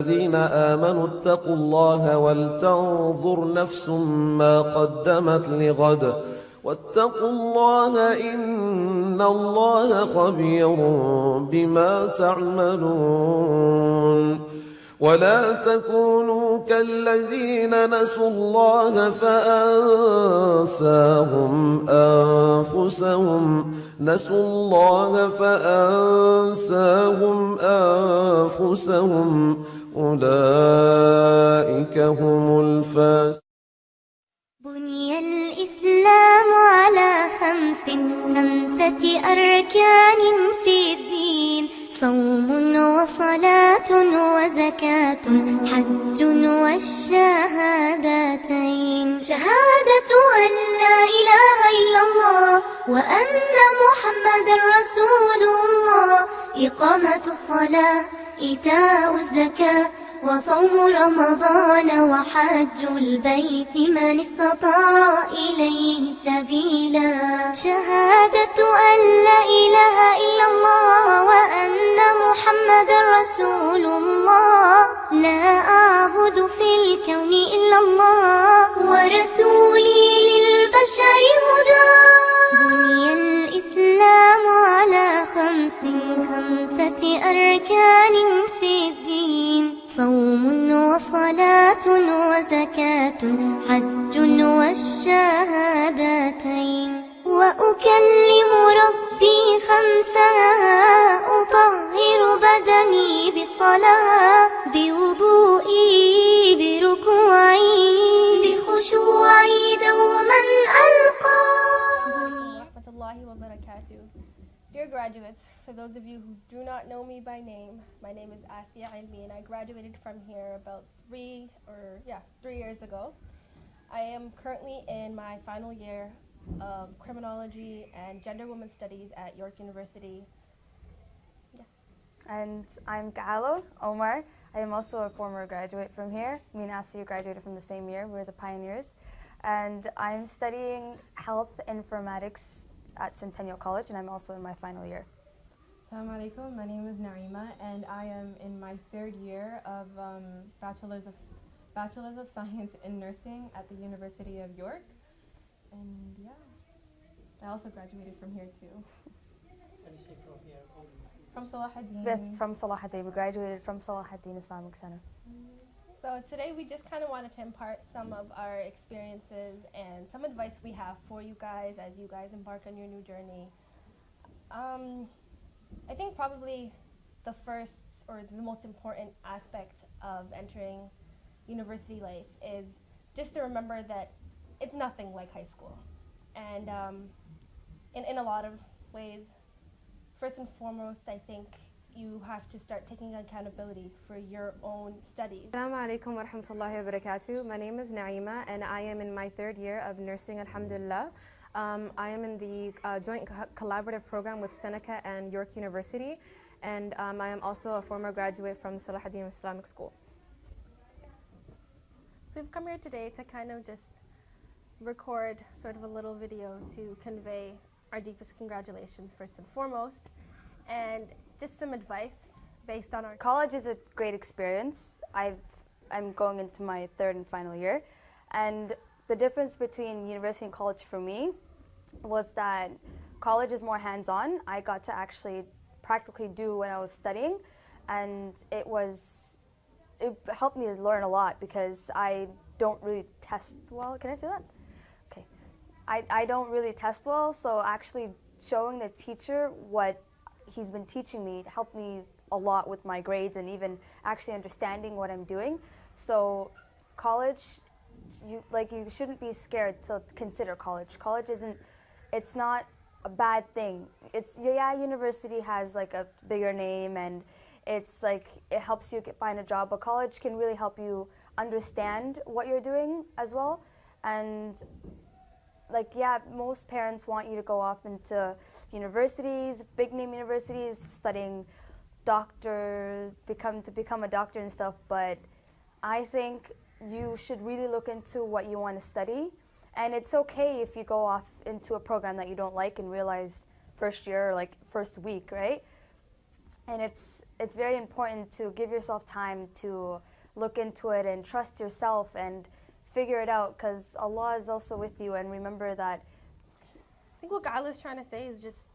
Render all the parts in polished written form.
الذين آمنوا اتقوا الله ولتنظر نفس ما قدمت لغد واتقوا الله إن الله خبير بما تعملون ولا تكونوا كالذين نسوا الله فأنساهم أنفسهم أولئك هم الفاسقون. بني الإسلام على خمسة أركان في الدين: صوم وصلاة وزكاة حج والشهادتين. شهادة أن لا إله إلا الله وأن محمدا رسول الله، إقامة الصلاة، إيتاء الزكاة، وصوم رمضان وحج البيت من استطاع إليه سبيلا. شهادة أن لا إله إلا الله وأن محمدا رسول الله، لا أعبد في الكون إلا الله ورسولي للبشر هدى. بني الإسلام على خمسة أركان في الدين: صوم وصلاة وزكاة حج والشهادتين. وأكلم ربي خمسا: أطهر بدني بصلاة، بوضوئي، بركوعي، بخشوعي دوما ألقى. Warahmatullahi wabarakatuh. Dear graduates, for those of you who do not know me by name, my name is Asiya and I graduated from here about 3 years ago. I am currently in my final year of criminology and gender women studies at York University. And I'm Galo Omar. I am also a former graduate from here. Me and Asiya graduated from the same year. We're the pioneers. And I'm studying health informatics at Centennial College, and I'm also in my final year. Assalamu alaikum. My name is Naima, and I am in my 3rd year of Bachelor's of Science in Nursing at the University of York. And yeah, I also graduated from here too. How do you say from here? From Salaheddin. Yes, from Salaheddin. We graduated from Salaheddin Islamic Center. So today we just kind of wanted to impart some of our experiences and some advice we have for you guys as you guys embark on your new journey. I think probably the first or the most important aspect of entering university life is just to remember that it's nothing like high school. And in a lot of ways, first and foremost, I think you have to start taking accountability for your own studies. Assalamu alaikum wa rahmatullahi wa barakatuh. My name is Naima, and I am in my 3rd year of nursing, alhamdulillah. I am in the joint collaborative program with Seneca and York University, and I am also a former graduate from Salaheddin Islamic School. So we've come here today to kind of just record sort of a little video to convey our deepest congratulations first and foremost, and just some advice based on our college is a great experience. I'm going into my 3rd and final year, and the difference between university and college for me was that college is more hands-on. I got to actually practically do what I was studying, and it helped me learn a lot because I don't really test well. Can I say that? Okay. I don't really test well, so actually showing the teacher what he's been teaching me helped me a lot with my grades and even actually understanding what I'm doing. So college, you shouldn't be scared to consider college. College it's not a bad thing. University has like a bigger name and it's like it helps you find a job, but college can really help you understand what you're doing as well. And most parents want you to go off into universities, big name universities, studying doctors, become a doctor and stuff, but I think you should really look into what you want to study. And it's okay if you go off into a program that you don't like and realize first year or like first week, right? And it's very important to give yourself time to look into it and trust yourself and figure it out, because Allah is also with you. And remember that. I think what Gal is trying to say is just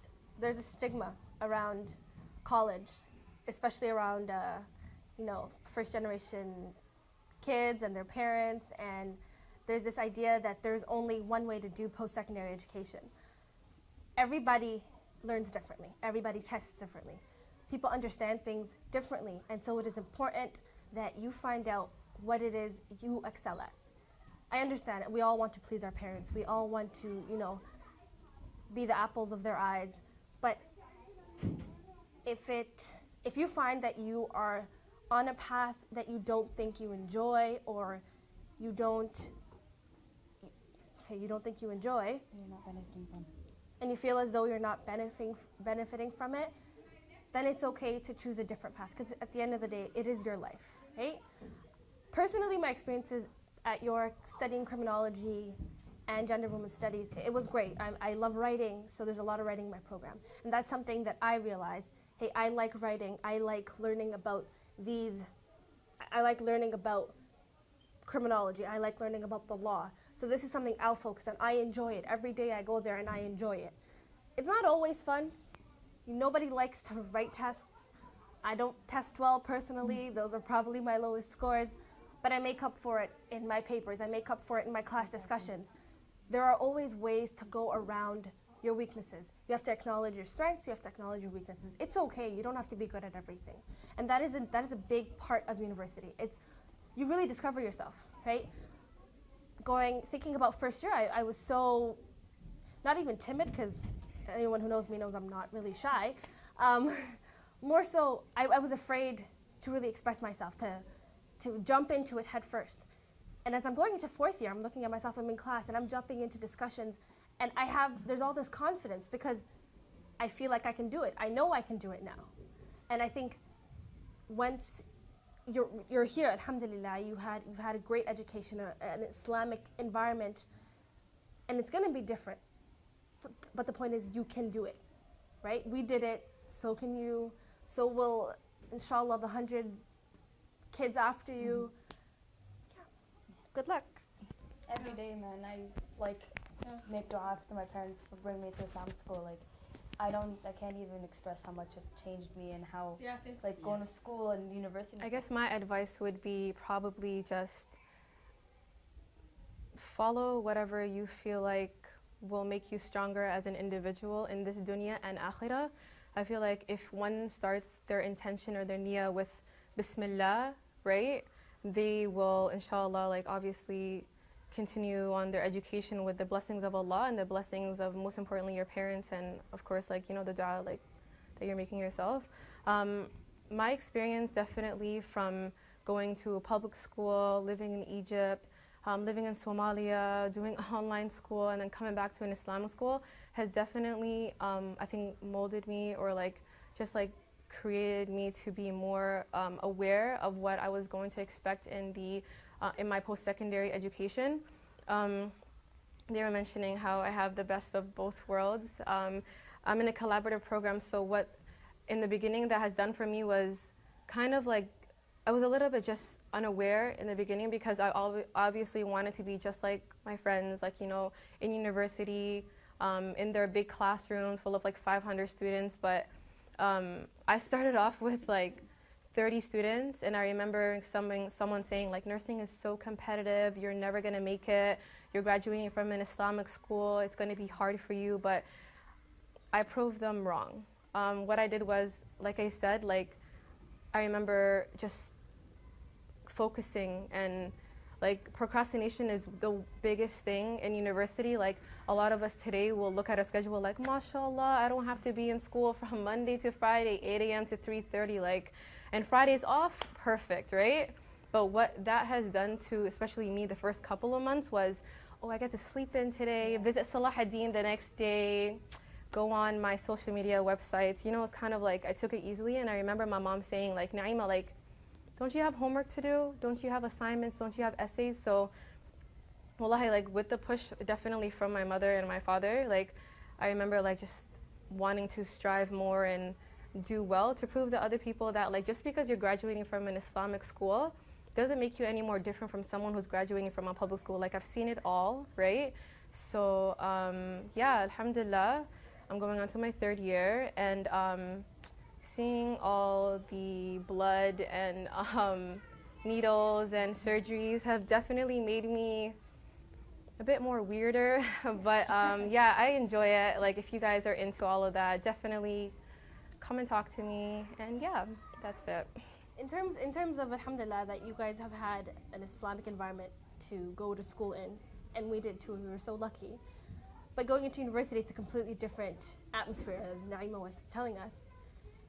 there's a stigma around college, especially around first generation kids and their parents, and there's this idea that there's only one way to do post-secondary education. Everybody learns differently. Everybody tests differently. People understand things differently, and so it is important that you find out what it is you excel at. I understand it. We all want to please our parents. We all want to, be the apples of their eyes. But if you find that you are on a path that you don't think you enjoy, or you don't think you enjoy, You're not benefiting from. and you feel as though you're not benefiting from it, then it's okay to choose a different path, because at the end of the day, it is your life, right? Personally, my experiences at York studying criminology and gender women's studies, it was great. I love writing, so there's a lot of writing in my program. And that's something that I realized, hey, I like writing, I like learning about I like learning about criminology, I like learning about the law. So this is something I'll focus on. I enjoy it. Every day I go there and I enjoy it. It's not always fun. Nobody likes to write tests. I don't test well personally. Those are probably my lowest scores. But I make up for it in my papers. I make up for it in my class discussions. There are always ways to go around your weaknesses. You have to acknowledge your strengths. You have to acknowledge your weaknesses. It's okay. You don't have to be good at everything. And that is a big part of university. You really discover yourself, right? Thinking about first year, I was so, not even timid, because anyone who knows me knows I'm not really shy. More so, I was afraid to really express myself, to jump into it head first. And as I'm going into fourth year, I'm looking at myself, I'm in class, and I'm jumping into discussions, and there's all this confidence, because I feel like I can do it. I know I can do it now. And I think once you're here, alhamdulillah, you've had a great education, an Islamic environment, and it's going to be different. But the point is, you can do it, right? We did it, so can you. So will, inshallah, the 100 kids after you. Yeah. Good luck. Every day, man, I make dua after my parents would bring me to Islam school. I can't even express how much it changed me, and how going to school and university. I guess my advice would be probably just follow whatever you feel like will make you stronger as an individual in this dunya and akhirah. I feel like if one starts their intention or their niyyah with Bismillah, right, they will, inshallah, obviously continue on their education with the blessings of Allah and the blessings of, most importantly, your parents, and of course, the dua that you're making yourself. My experience definitely from going to a public school, living in Egypt, living in Somalia, doing online school, and then coming back to an Islamic school has definitely, I think, molded me, or created me to be more aware of what I was going to expect in my post-secondary education. They were mentioning how I have the best of both worlds. I'm in a collaborative program, so what in the beginning that has done for me was kind of I was a little bit just unaware in the beginning, because I obviously wanted to be just like my friends, in university, in their big classrooms full of 500 students. But I started off with 30 students, and I remember someone saying nursing is so competitive, you're never gonna make it, you're graduating from an Islamic school, it's gonna be hard for you. But I proved them wrong. What I did was, like I said, I remember just focusing, and procrastination is the biggest thing in university. A lot of us today will look at a schedule mashallah, I don't have to be in school from Monday to Friday, 8 a.m. to 3:30, and Friday's off, perfect, right? But what that has done to, especially me, the first couple of months was, oh, I get to sleep in today, visit Salaheddin the next day, go on my social media websites. It's kind of I took it easily. And I remember my mom saying, Naima, don't you have homework to do? Don't you have assignments? Don't you have essays? So, wallahi, with the push definitely from my mother and my father, I remember just wanting to strive more and do well, to prove to other people that like just because you're graduating from an Islamic school doesn't make you any more different from someone who's graduating from a public school. Like I've seen it all, right? So yeah, alhamdulillah, I'm going on to my 3rd year, and seeing all the blood and needles and surgeries have definitely made me a bit more weirder, but yeah, I enjoy it. Like if you guys are into all of that, definitely come and talk to me, and yeah, that's it. In terms of alhamdulillah that you guys have had an Islamic environment to go to school in, and we did too, we were so lucky. But going into university, it's a completely different atmosphere, as Naima was telling us.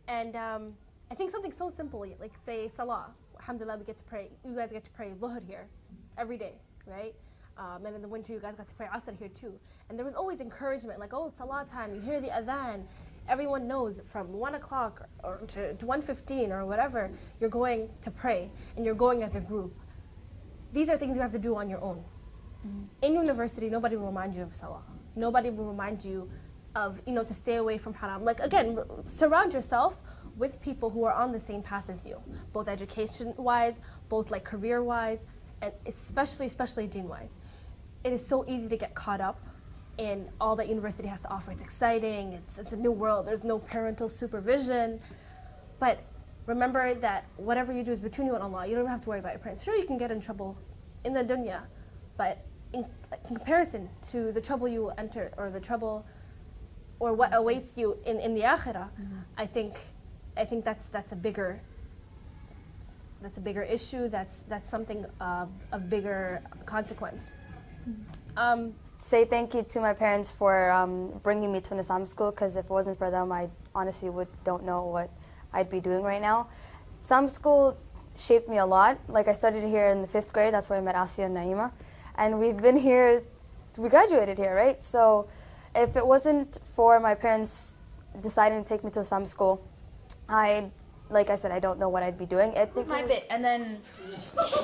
And I think something so simple, like say Salah, alhamdulillah, we get to pray, you guys get to pray Dhuhr here every day, right? And in the winter, you guys got to pray Asr here too. And there was always encouragement, like, oh, it's Salah time, you hear the adhan. Everyone knows from 1 o'clock or to 1:15 or whatever, you're going to pray, and you're going as a group. These are things you have to do on your own. In university, nobody will remind you of Salah. Nobody will remind you of, to stay away from haram. Like, again, surround yourself with people who are on the same path as you, both education-wise, both like career-wise, and especially deen-wise. It is so easy to get caught up in all that university has to offer. It's exciting, it's a new world, there's no parental supervision. But remember that whatever you do is between you and Allah. You don't have to worry about your parents. Sure, you can get in trouble in the dunya, but in comparison to the trouble you will enter, or the trouble, or what awaits you in the akhirah, I think that's a bigger issue. That's something of bigger consequence. Say thank you to my parents for bringing me to an Islamic school, because if it wasn't for them, I honestly don't know what I'd be doing right now. Islamic school shaped me a lot. Like I started here in the 5th grade, that's where I met Asiya and Naima. And we've been here, we graduated here, right? So if it wasn't for my parents deciding to take me to Islamic school, like I said, I don't know what I'd be doing. I think my bit, and then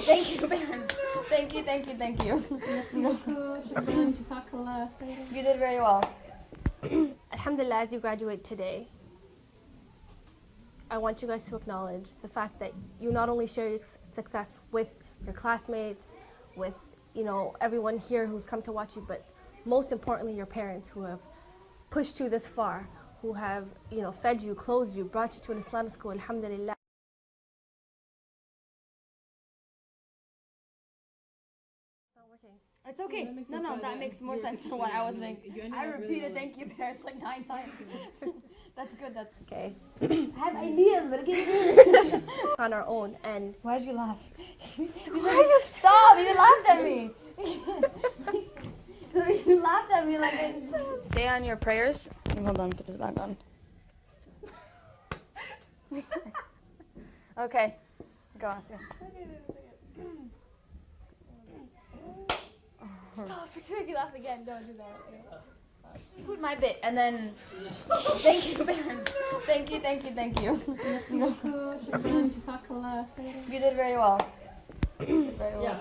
thank you, parents. Thank you. You did very well. Alhamdulillah, as you graduate today, I want you guys to acknowledge the fact that you not only share your success with your classmates, with everyone here who's come to watch you, but most importantly your parents, who have pushed you this far, who have fed you, clothed you, brought you to an Islamic school. Alhamdulillah. It's okay. No, that makes more sense than what I was saying. I repeated thank you, parents, like 9 times. That's good. That's okay. I have ideas, but again, on our own. And why'd you laugh? Stop! You laughed at me. You laughed at me like. Stay on your prayers. Hold on, put this back on. Okay, go on, Asiya. stop! Make you laugh again. Don't do that. Include my bit, and then thank you, parents. Thank you. You did very well. Yeah.